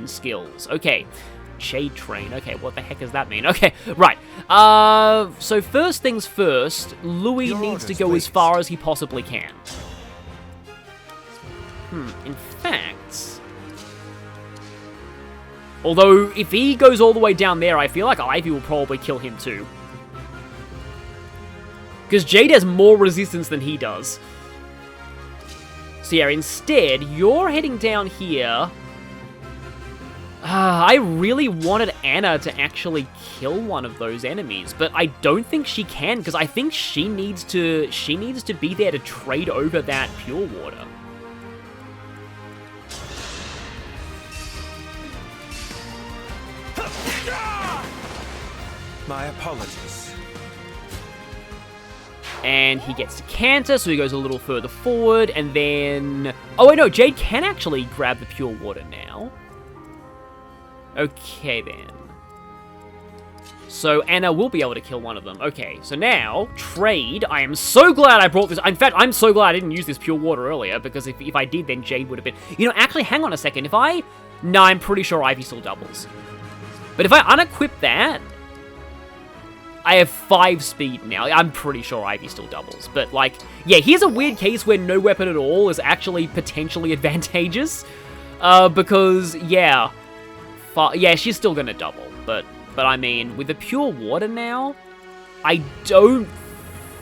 skills. Okay, Shade Train. Okay, what the heck does that mean? Okay, right. So first things first, Louis needs to go as far as he possibly can. In fact... Although, if he goes all the way down there, I feel like Ivy will probably kill him too. Because Jade has more resistance than he does. So yeah, instead, you're heading down here. I really wanted Anna to actually kill one of those enemies, but I don't think she can, because I think she needs to be there to trade over that pure water. My apologies. And he gets to canter, so he goes a little further forward, and then... Oh, wait, no, Jade can actually grab the pure water now. Okay, then. So Anna will be able to kill one of them. Okay, so now, trade. I am so glad I brought this... In fact, I'm so glad I didn't use this pure water earlier, because if I did, then Jade would have been... You know, actually, hang on a second. If I... No, I'm pretty sure Ivy still doubles. But if I unequip that... I have 5 speed now. I'm pretty sure Ivy still doubles. But, like, yeah, here's a weird case where no weapon at all is actually potentially advantageous. Because, yeah. Yeah, she's still gonna double. But But I mean, with the pure water now, I don't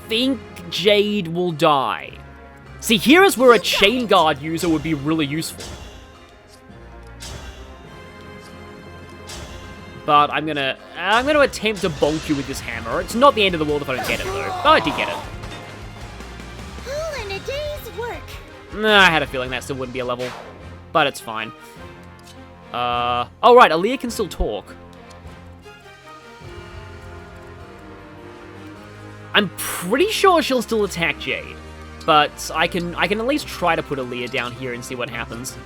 think Jade will die. See, here is where a chain guard user would be really useful. But I'm gonna attempt to bonk you with this hammer. It's not the end of the world if I don't get it, though. Oh, I did get it. All in a day's work. Nah, I had a feeling that still wouldn't be a level. But it's fine. Oh, right, Aaliyah can still talk. I'm pretty sure she'll still attack Jade. But I can at least try to put Aaliyah down here and see what happens.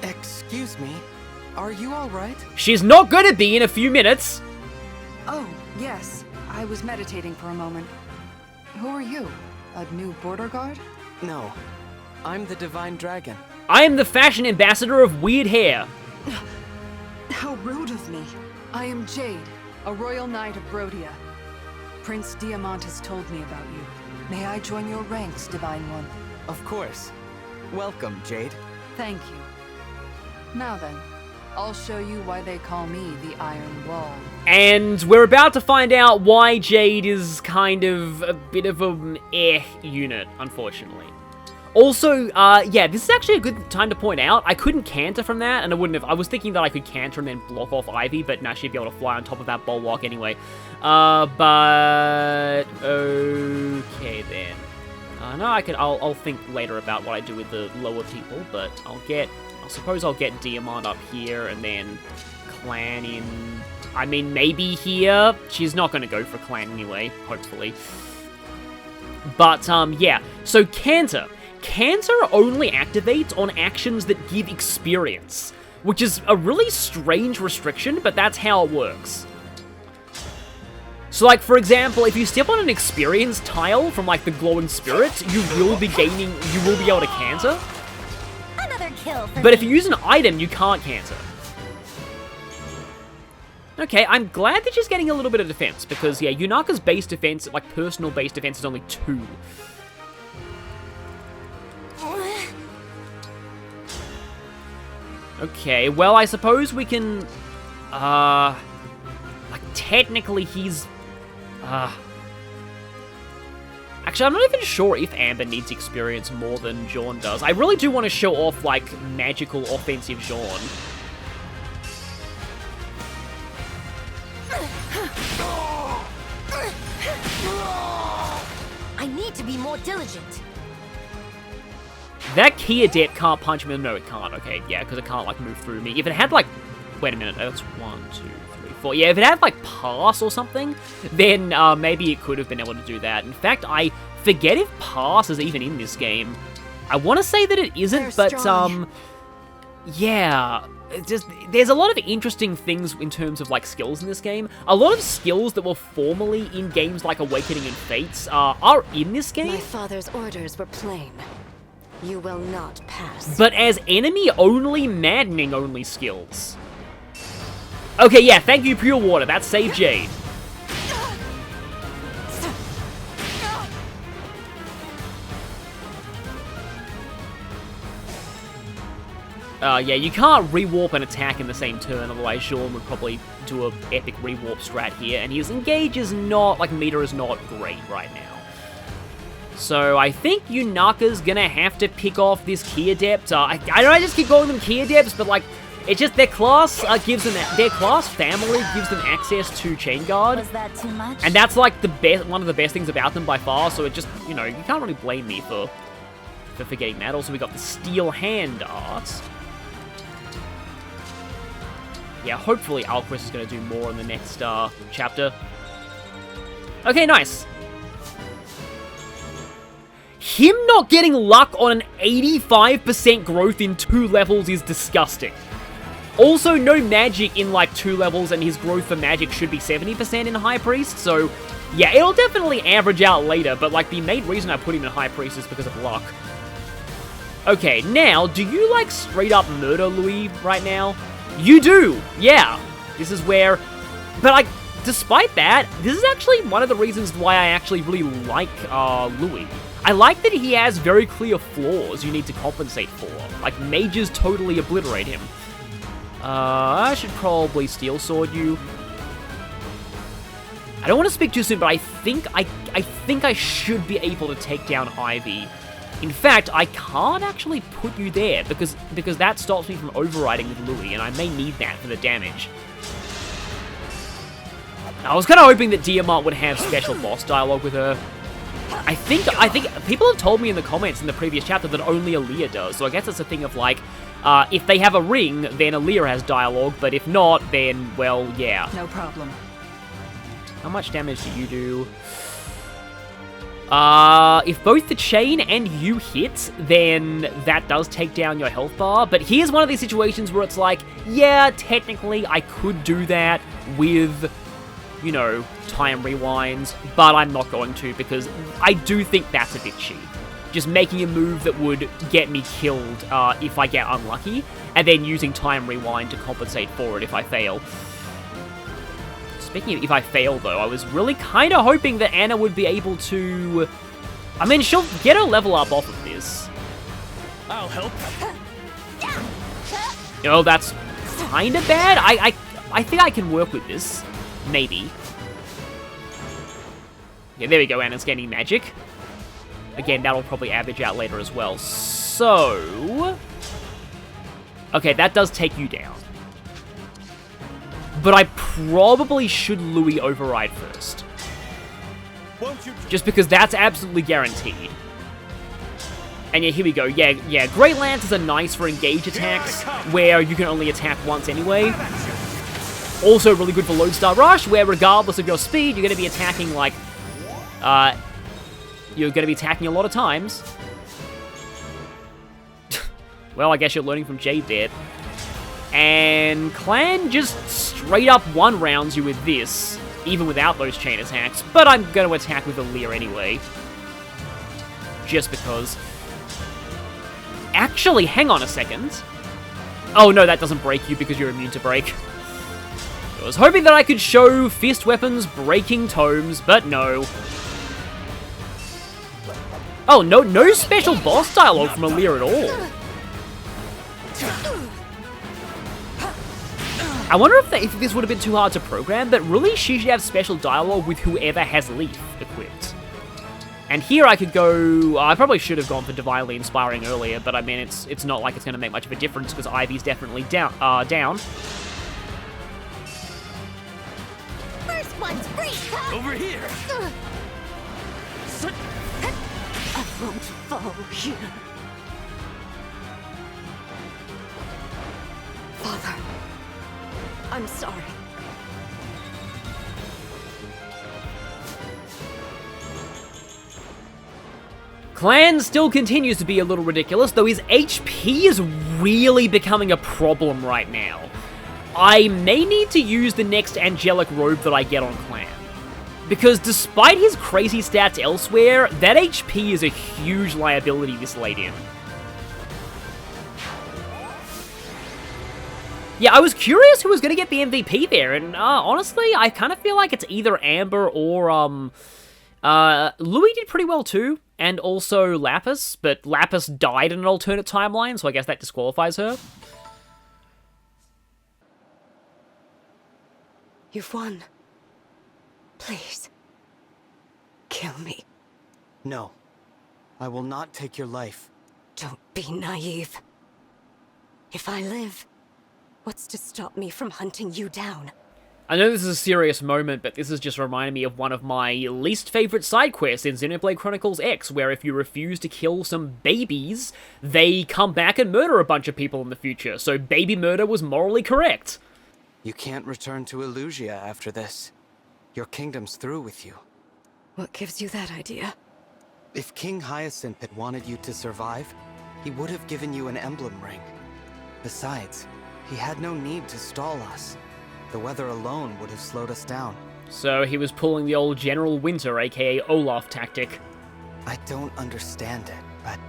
Excuse me, are you alright? She's not gonna be in a few minutes! Oh, yes. I was meditating for a moment. Who are you? A new border guard? No, I'm the Divine Dragon. I am the fashion ambassador of weird hair. How rude of me. I am Jade, a royal knight of Brodia. Prince Diamant has told me about you. May I join your ranks, Divine One? Of course. Welcome, Jade. Thank you. Now then, I'll show you why they call me the Iron Wall. And we're about to find out why Jade is kind of a bit of an unit, unfortunately. Also, yeah, this is actually a good time to point out, I couldn't canter from that, and I was thinking that I could canter and then block off Ivy, but now she'd be able to fly on top of that bulwark anyway. But, okay then. No, I'll think later about what I do with the lower people, but I suppose I'll get Diamant up here, and then Clan in, I mean, maybe here. She's not going to go for Clan anyway, hopefully. But, yeah, so Canter. Canter only activates on actions that give experience, which is a really strange restriction, but that's how it works. So, like, for example, if you step on an experience tile from, like, the glowing spirit, you will be able to canter. Another kill for But if you use an item, you can't canter. Okay, I'm glad that she's getting a little bit of defense, because, yeah, Yunaka's base defense, like, personal base defense is only 2. Okay, well, I suppose we can, like, technically he's, actually, I'm not even sure if Amber needs experience more than Jaune does. I really do want to show off, like, magical offensive Jaune. I need to be more diligent. That key adept can't punch me. No, it can't. Okay, yeah, because it can't, like, move through me. If it had, like... Wait a minute. That's 1, 2, 3, 4. Yeah, if it had, like, pass or something, then maybe it could have been able to do that. In fact, I forget if pass is even in this game. I want to say that it isn't, but, yeah... There's a lot of interesting things in terms of, like, skills in this game. A lot of skills that were formerly in games like Awakening and Fates are in this game. My father's orders were plain. You will not pass. But as enemy-only, maddening-only skills. Okay, yeah, thank you, Pure Water. That saved Jade. Yeah, you can't rewarp an attack in the same turn, otherwise Jaune would probably do an epic rewarp strat here, and his engage is not, like, meter is not great right now. So I think Yunaka's gonna have to pick off this Key Adept. I know I just keep calling them Key Adepts, but, like, it's just their class gives them, their class family gives them access to Chain Guard. Was that too much? And that's, like, one of the best things about them by far, so it just, you know, you can't really blame me for forgetting that. Also, we got the Steel Hand art. Yeah, hopefully Alquist is going to do more in the next chapter. Okay, nice. Him not getting luck on an 85% growth in 2 levels is disgusting. Also, no magic in, like, 2 levels, and his growth for magic should be 70% in High Priest, so, yeah, it'll definitely average out later, but, like, the main reason I put him in High Priest is because of luck. Okay, now, do you, like, straight up murder Louis right now? You do! Yeah! This is where... But, like, despite that, this is actually one of the reasons why I actually really like Louis. I like that he has very clear flaws you need to compensate for. Like, mages totally obliterate him. I should probably Steel Sword you. I don't want to speak too soon, but I think I should be able to take down Ivy. In fact, I can't actually put you there because that stops me from overriding with Louis, and I may need that for the damage. I was kind of hoping that Diamant would have special boss dialogue with her. I think people have told me in the comments in the previous chapter that only Aaliyah does, so I guess it's a thing of like, if they have a ring, then Aaliyah has dialogue, but if not, then, well, yeah. No problem. How much damage do you do? If both the chain and you hit, then that does take down your health bar, but here's one of these situations where it's like, yeah, technically I could do that with, you know, time rewinds, but I'm not going to because I do think that's a bit cheap. Just making a move that would get me killed if I get unlucky, and then using time rewind to compensate for it if I fail. Speaking of if I fail, though, I was really kind of hoping that Anna would be able to... I mean, she'll get her level up off of this. I'll help. You know, that's kind of bad. I think I can work with this. Maybe. Yeah, there we go, Anna's gaining magic. Again, that'll probably average out later as well. So... okay, that does take you down. But I probably should Louis override first. Just because that's absolutely guaranteed. And yeah, here we go. Yeah, Great Lances are nice for engage attacks, where you can only attack once anyway. Also really good for Lodestar Rush, where regardless of your speed, you're going to be attacking, like... you're going to be attacking a lot of times. Well, I guess you're learning from Jade there. And Clan just straight up one-rounds you with this, even without those chain attacks, but I'm going to attack with Aaliyah anyway. Just because. Actually, hang on a second. Oh no, that doesn't break you because you're immune to break. I was hoping that I could show fist weapons breaking tomes, but no. Oh, no special boss dialogue from Aaliyah at all. I wonder if this would have been too hard to program, but really she should have special dialogue with whoever has Leaf equipped. And here I could go... I probably should have gone for Divinely Inspiring earlier, but I mean, it's not like it's going to make much of a difference, because Ivy's definitely down. First one's free! Over here! I won't fall here. Father, I'm sorry. Clan still continues to be a little ridiculous, though his HP is really becoming a problem right now. I may need to use the next angelic robe that I get on Clan. Because despite his crazy stats elsewhere, that HP is a huge liability this late in. Yeah, I was curious who was going to get the MVP there, and honestly, I kind of feel like it's either Amber or, Louis did pretty well too, and also Lapis, but Lapis died in an alternate timeline, so I guess that disqualifies her. You've won. Please. Kill me. No. I will not take your life. Don't be naive. If I live, what's to stop me from hunting you down? I know this is a serious moment, but this is just reminding me of one of my least favorite side quests in Xenoblade Chronicles X, where if you refuse to kill some babies, they come back and murder a bunch of people in the future, so baby murder was morally correct. You can't return to Illusia after this. Your kingdom's through with you. What gives you that idea? If King Hyacinth had wanted you to survive, he would have given you an emblem ring. Besides, he had no need to stall us. The weather alone would have slowed us down. So he was pulling the old General Winter, aka Olaf tactic. I don't understand it, but...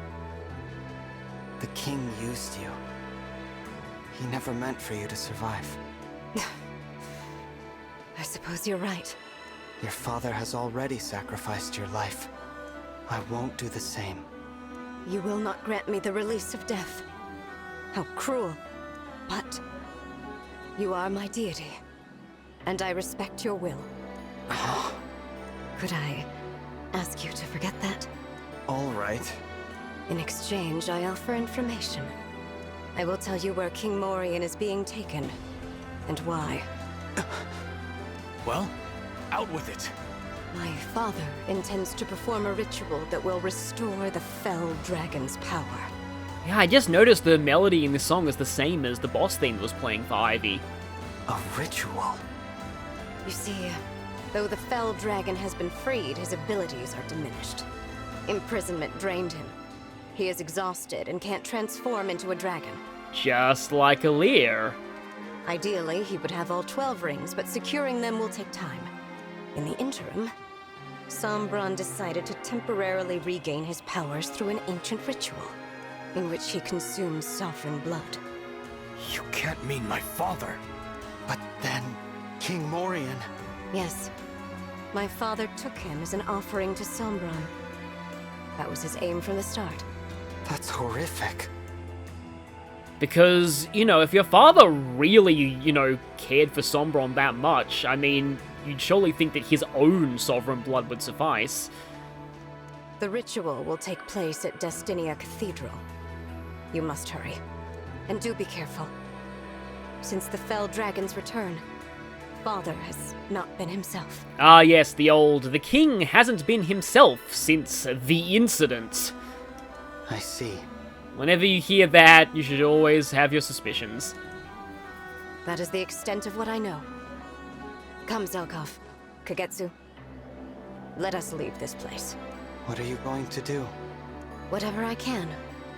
the king used you. He never meant for you to survive. I suppose you're right. Your father has already sacrificed your life. I won't do the same. You will not grant me the release of death. How cruel. But You are my deity, and I respect your will. Could I ask you to forget that? All right. In exchange, I offer information. I will tell you where King Morion is being taken, and why. Well, out with it. My father intends to perform a ritual that will restore the fell dragon's power. Yeah, I just noticed the melody in this song is the same as the boss theme that was playing for Ivy. A ritual? You see, though the fell dragon has been freed, his abilities are diminished. Imprisonment drained him. He is exhausted and can't transform into a dragon. Just like Alear. Ideally, he would have all 12 rings, but securing them will take time. In the interim, Sombron decided to temporarily regain his powers through an ancient ritual, in which he consumes sovereign blood. You can't mean my father. But then, King Morion... Yes. My father took him as an offering to Sombron. That was his aim from the start. That's horrific. Because, you know, if your father really, you know, cared for Sombron that much, I mean, you'd surely think that his own sovereign blood would suffice. The ritual will take place at Destinia Cathedral. You must hurry. And do be careful. Since the fell dragon's return, Father has not been himself. Ah yes, the king hasn't been himself since the incident. I see. Whenever you hear that, you should always have your suspicions. That is the extent of what I know. Come, Zelkov. Kagetsu. Let us leave this place. What are you going to do? Whatever I can,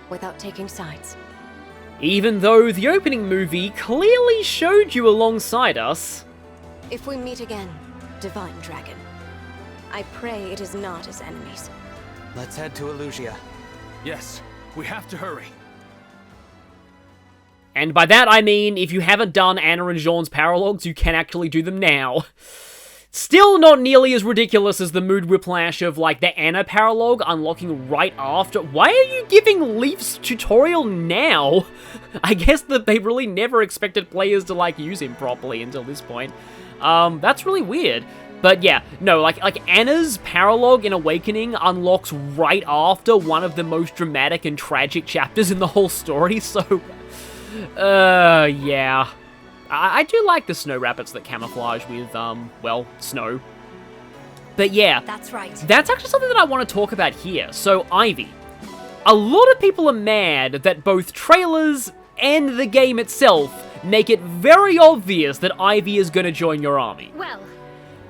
without taking sides. Even though the opening movie clearly showed you alongside us. If we meet again, Divine Dragon, I pray it is not as enemies. Let's head to Elusia. Yes, we have to hurry. And by that I mean, if you haven't done Anna and Jean's paralogs, you can actually do them now. Still not nearly as ridiculous as the mood whiplash of, like, the Anna paralog unlocking right after. Why are you giving Leaf's tutorial now? I guess that they really never expected players to, like, use him properly until this point. That's really weird. But yeah, no, like Anna's paralog in Awakening unlocks right after one of the most dramatic and tragic chapters in the whole story, so... yeah. I do like the snow rabbits that camouflage with, well, snow. But yeah. That's right. That's actually something that I want to talk about here. So, Ivy. A lot of people are mad that both trailers and the game itself make it very obvious that Ivy is going to join your army. Well...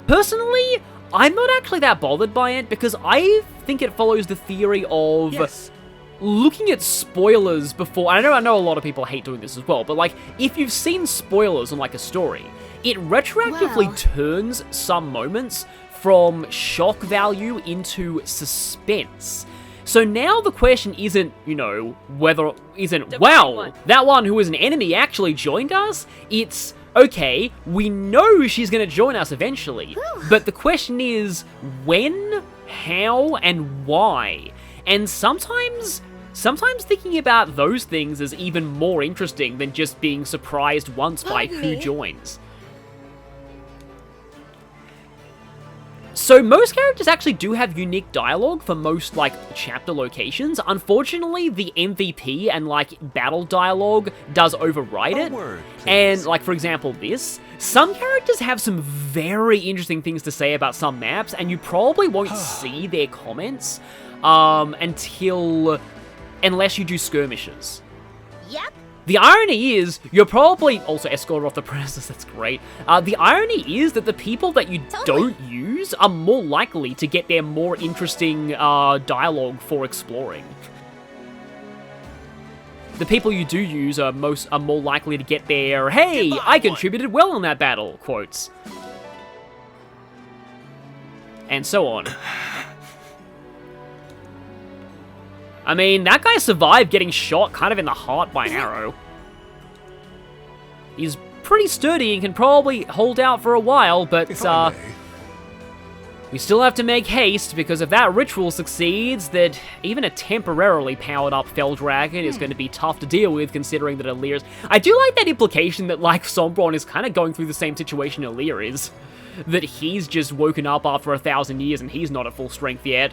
Personally, I'm not actually that bothered by it because I think it follows the theory of looking at spoilers before. I know a lot of people hate doing this as well, but like if you've seen spoilers on like a story, it retroactively turns some moments from shock value into suspense. So now the question isn't, you know, wow, that one who was an enemy actually joined us. It's okay, we know she's going to join us eventually, but the question is when, how, and why. And sometimes thinking about those things is even more interesting than just being surprised once by who joins. So most characters actually do have unique dialogue for most, like, chapter locations. Unfortunately, the MVP and, like, battle dialogue does override it. And, like, for example, some characters have some very interesting things to say about some maps, and you probably won't see their comments unless you do skirmishes. Yep. The irony is, you're probably also escorted off the premises, that's great. The irony is that the people that you don't use are more likely to get their more interesting dialogue for exploring. The people you do use are more likely to get their, hey, I contributed well in that battle, quotes. And so on. I mean, that guy survived getting shot kind of in the heart by an arrow. He's pretty sturdy and can probably hold out for a while, but, We still have to make haste, because if that ritual succeeds, that even a temporarily powered-up Fell Dragon is going to be tough to deal with, considering that Alear's... I do like that implication that, like, Sombron is kind of going through the same situation Alear is. That he's just woken up after 1,000 years and he's not at full strength yet.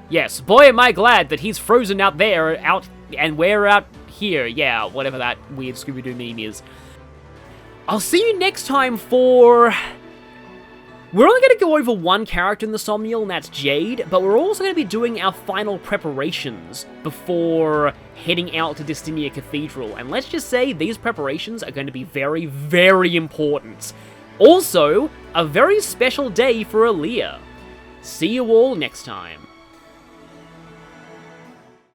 Yes, boy am I glad that he's frozen out there, and we're out here. Yeah, whatever that weird Scooby-Doo meme is. I'll see you next time for... We're only going to go over one character in the Somnial, and that's Jade, but we're also going to be doing our final preparations before heading out to Distinia Cathedral, and let's just say these preparations are going to be very, very important. Also, a very special day for Alear. See you all next time.